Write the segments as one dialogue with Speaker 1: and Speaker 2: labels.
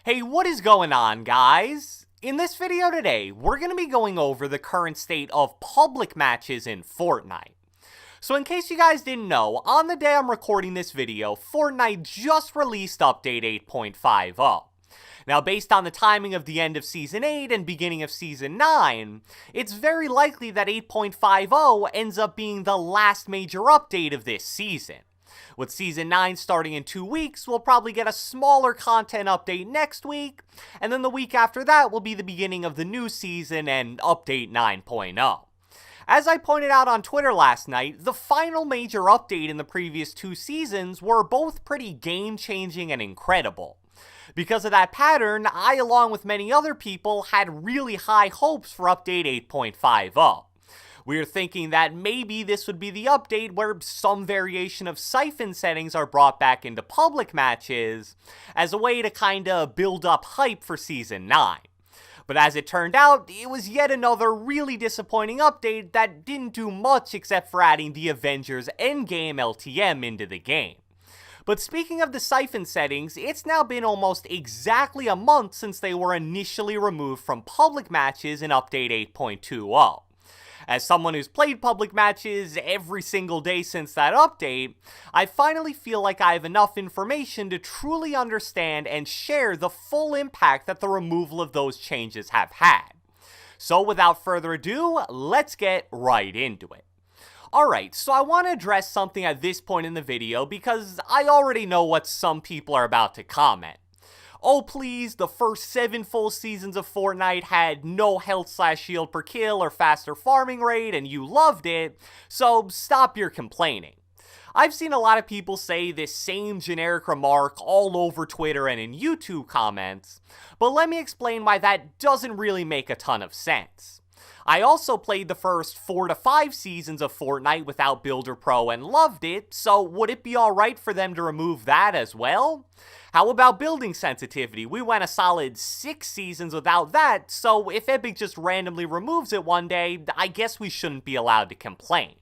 Speaker 1: Hey, what is going on, guys? In this video today, we're going to be going over the current state of public matches in Fortnite. So in case you guys didn't know, on the day I'm recording this video, Fortnite just released update 8.50. Now, based on the timing of the end of Season 8 and beginning of Season 9, it's very likely that 8.50 ends up being the last major update of this season. With Season 9 starting in 2 weeks, we'll probably get a smaller content update next week, and then the week after that will be the beginning of the new season and update 9.0. As I pointed out on Twitter last night, the final major update in the previous 2 seasons were both pretty game-changing and incredible. Because of that pattern, I, along with many other people, had really high hopes for update 8.50. We were thinking that maybe this would be the update where some variation of Siphon settings are brought back into public matches as a way to kinda build up hype for Season 9. But as it turned out, it was yet another really disappointing update that didn't do much except for adding the Avengers Endgame LTM into the game. But speaking of the Siphon settings, it's now been almost exactly a month since they were initially removed from public matches in update 8.20. As someone who's played public matches every single day since that update, I finally feel like I have enough information to truly understand and share the full impact that the removal of those changes have had. So without further ado, let's get right into it. Alright, so I want to address something at this point in the video because I already know what some people are about to comment. Oh please, the first 7 full seasons of Fortnite had no health/shield per kill or faster farming rate and you loved it, so stop your complaining. I've seen a lot of people say this same generic remark all over Twitter and in YouTube comments, but let me explain why that doesn't really make a ton of sense. I also played the first 4 to 5 seasons of Fortnite without Builder Pro and loved it, so would it be alright for them to remove that as well? How about building sensitivity? We went a solid 6 seasons without that, so if Epic just randomly removes it one day, I guess we shouldn't be allowed to complain.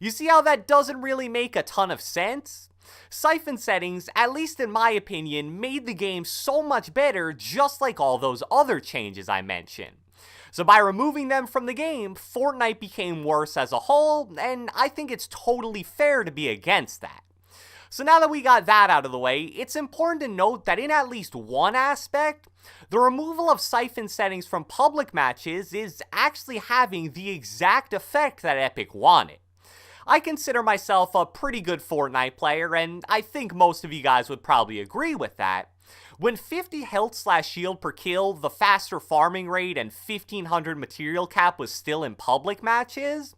Speaker 1: You see how that doesn't really make a ton of sense? Siphon settings, at least in my opinion, made the game so much better just like all those other changes I mentioned. So by removing them from the game, Fortnite became worse as a whole, and I think it's totally fair to be against that. So now that we got that out of the way, it's important to note that in at least one aspect, the removal of Siphon settings from public matches is actually having the exact effect that Epic wanted. I consider myself a pretty good Fortnite player, and I think most of you guys would probably agree with that. When 50 health/shield per kill, the faster farming rate, and 1500 material cap was still in public matches,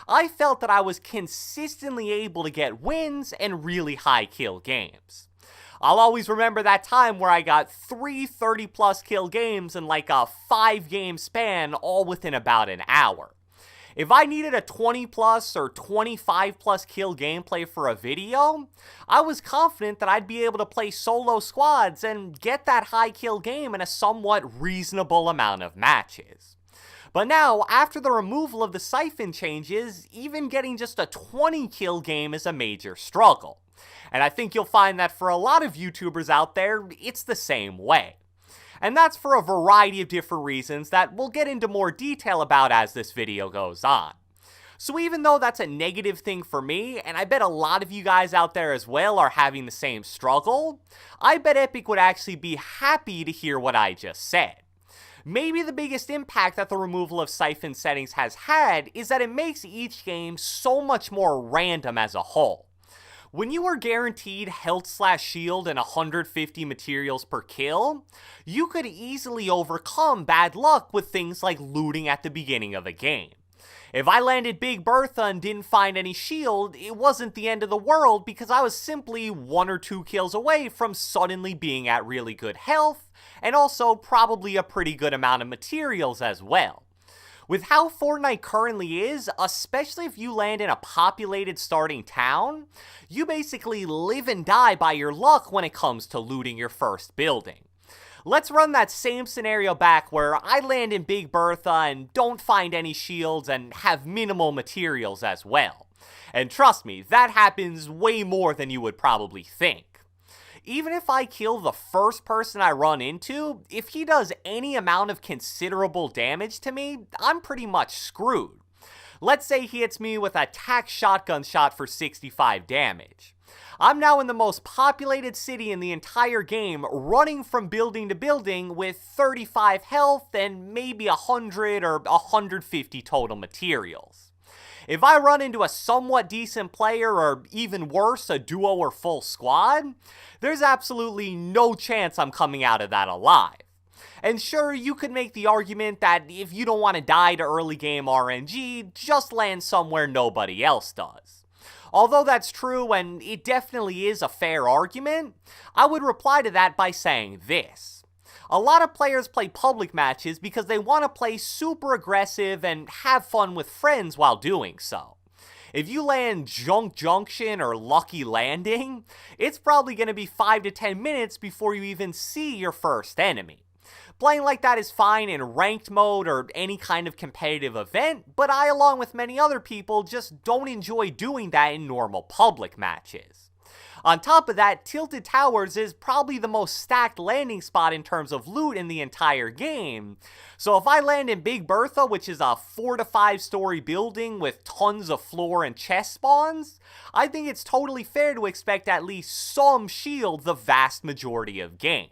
Speaker 1: I felt that I was consistently able to get wins and really high kill games. I'll always remember that time where I got 3 30+ kill games in like a 5-game span all within about an hour. If I needed a 20+ or 25+ kill gameplay for a video, I was confident that I'd be able to play solo squads and get that high kill game in a somewhat reasonable amount of matches. But now, after the removal of the Siphon changes, even getting just a 20 kill game is a major struggle. And I think you'll find that for a lot of YouTubers out there, it's the same way. And that's for a variety of different reasons that we'll get into more detail about as this video goes on. So even though that's a negative thing for me, and I bet a lot of you guys out there as well are having the same struggle, I bet Epic would actually be happy to hear what I just said. Maybe the biggest impact that the removal of Siphon settings has had is that it makes each game so much more random as a whole. When you were guaranteed health/shield and 150 materials per kill, you could easily overcome bad luck with things like looting at the beginning of a game. If I landed Big Bertha and didn't find any shield, it wasn't the end of the world because I was simply 1 or 2 kills away from suddenly being at really good health, and also probably a pretty good amount of materials as well. With how Fortnite currently is, especially if you land in a populated starting town, you basically live and die by your luck when it comes to looting your first building. Let's run that same scenario back where I land in Big Bertha and don't find any shields and have minimal materials as well. And trust me, that happens way more than you would probably think. Even if I kill the first person I run into, if he does any amount of considerable damage to me, I'm pretty much screwed. Let's say he hits me with a tac shotgun shot for 65 damage. I'm now in the most populated city in the entire game, running from building to building with 35 health and maybe 100 or 150 total materials. If I run into a somewhat decent player, or even worse, a duo or full squad, there's absolutely no chance I'm coming out of that alive. And sure, you could make the argument that if you don't want to die to early game RNG, just land somewhere nobody else does. Although that's true, and it definitely is a fair argument, I would reply to that by saying this. A lot of players play public matches because they want to play super aggressive and have fun with friends while doing so. If you land Junk Junction or Lucky Landing, it's probably going to be 5 to 10 minutes before you even see your first enemy. Playing like that is fine in ranked mode or any kind of competitive event, but I, along with many other people, just don't enjoy doing that in normal public matches. On top of that, Tilted Towers is probably the most stacked landing spot in terms of loot in the entire game, so if I land in Big Bertha, which is a 4 to 5 story building with tons of floor and chest spawns, I think it's totally fair to expect at least some shield the vast majority of games.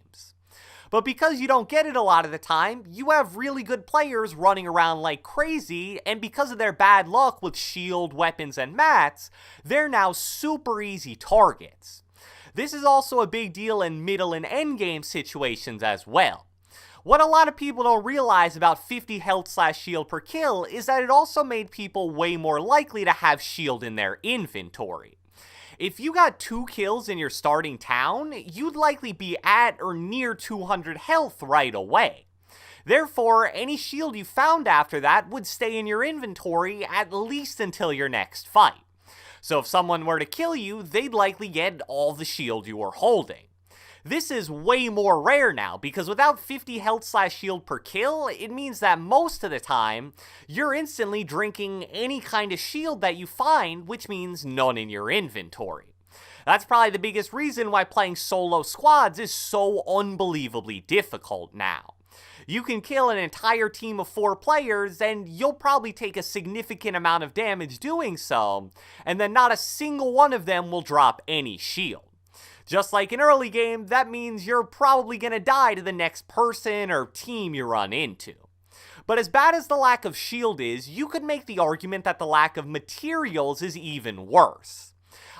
Speaker 1: But because you don't get it a lot of the time, you have really good players running around like crazy, and because of their bad luck with shield, weapons, and mats, they're now super easy targets. This is also a big deal in middle and end game situations as well. What a lot of people don't realize about 50 health/shield per kill is that it also made people way more likely to have shield in their inventory. If you got 2 kills in your starting town, you'd likely be at or near 200 health right away. Therefore, any shield you found after that would stay in your inventory at least until your next fight. So if someone were to kill you, they'd likely get all the shield you were holding. This is way more rare now, because without 50 health/shield per kill, it means that most of the time, you're instantly drinking any kind of shield that you find, which means none in your inventory. That's probably the biggest reason why playing solo squads is so unbelievably difficult now. You can kill an entire team of 4 players, and you'll probably take a significant amount of damage doing so, and then not a single one of them will drop any shield. Just like in early game, that means you're probably going to die to the next person or team you run into. But as bad as the lack of shield is, you could make the argument that the lack of materials is even worse.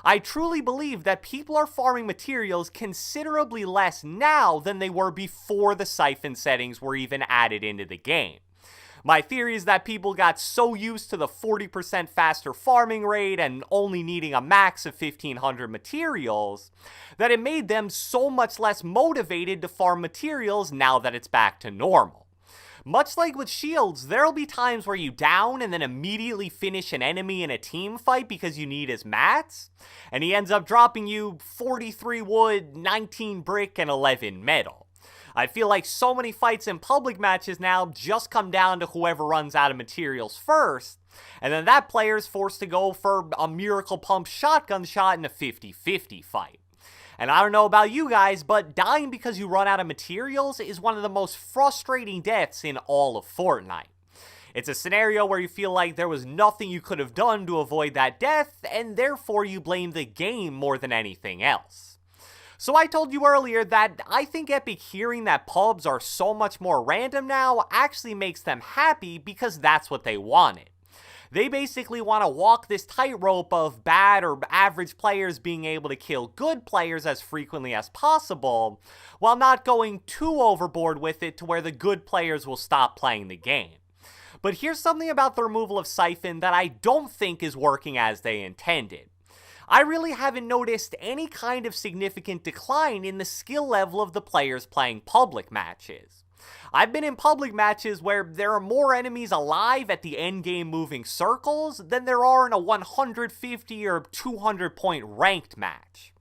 Speaker 1: I truly believe that people are farming materials considerably less now than they were before the Siphon settings were even added into the game. My theory is that people got so used to the 40% faster farming rate and only needing a max of 1500 materials that it made them so much less motivated to farm materials now that it's back to normal. Much like with shields, there'll be times where you down and then immediately finish an enemy in a team fight because you need his mats, and he ends up dropping you 43 wood, 19 brick, and 11 metal. I feel like so many fights in public matches now just come down to whoever runs out of materials first, and then that player is forced to go for a miracle pump shotgun shot in a 50-50 fight. And I don't know about you guys, but dying because you run out of materials is one of the most frustrating deaths in all of Fortnite. It's a scenario where you feel like there was nothing you could have done to avoid that death, and therefore you blame the game more than anything else. So I told you earlier that I think Epic hearing that pubs are so much more random now actually makes them happy because that's what they wanted. They basically want to walk this tightrope of bad or average players being able to kill good players as frequently as possible, while not going too overboard with it to where the good players will stop playing the game. But here's something about the removal of Siphon that I don't think is working as they intended. I really haven't noticed any kind of significant decline in the skill level of the players playing public matches. I've been in public matches where there are more enemies alive at the endgame moving circles than there are in a 150 or 200 point ranked match.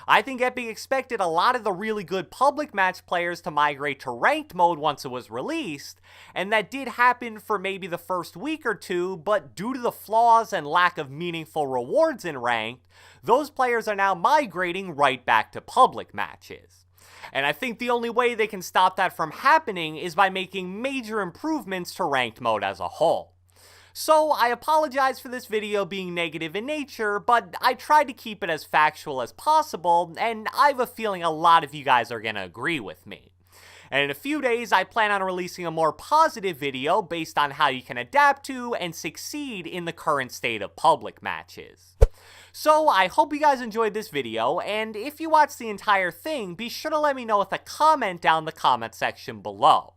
Speaker 1: I think Epic expected a lot of the really good public match players to migrate to ranked mode once it was released, and that did happen for maybe the first week or two, but due to the flaws and lack of meaningful rewards in ranked, those players are now migrating right back to public matches. And I think the only way they can stop that from happening is by making major improvements to ranked mode as a whole. So I apologize for this video being negative in nature, but I tried to keep it as factual as possible, and I have a feeling a lot of you guys are going to agree with me. And in a few days, I plan on releasing a more positive video based on how you can adapt to and succeed in the current state of public matches. So I hope you guys enjoyed this video, and if you watched the entire thing, be sure to let me know with a comment down in the comment section below.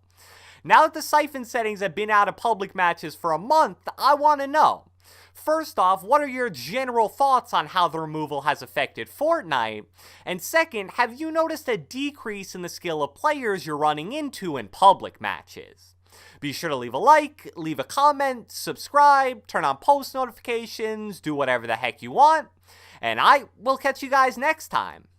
Speaker 1: Now that the Siphon settings have been out of public matches for a month, I want to know. First off, what are your general thoughts on how the removal has affected Fortnite? And second, have you noticed a decrease in the skill of players you're running into in public matches? Be sure to leave a like, leave a comment, subscribe, turn on post notifications, do whatever the heck you want, and I will catch you guys next time.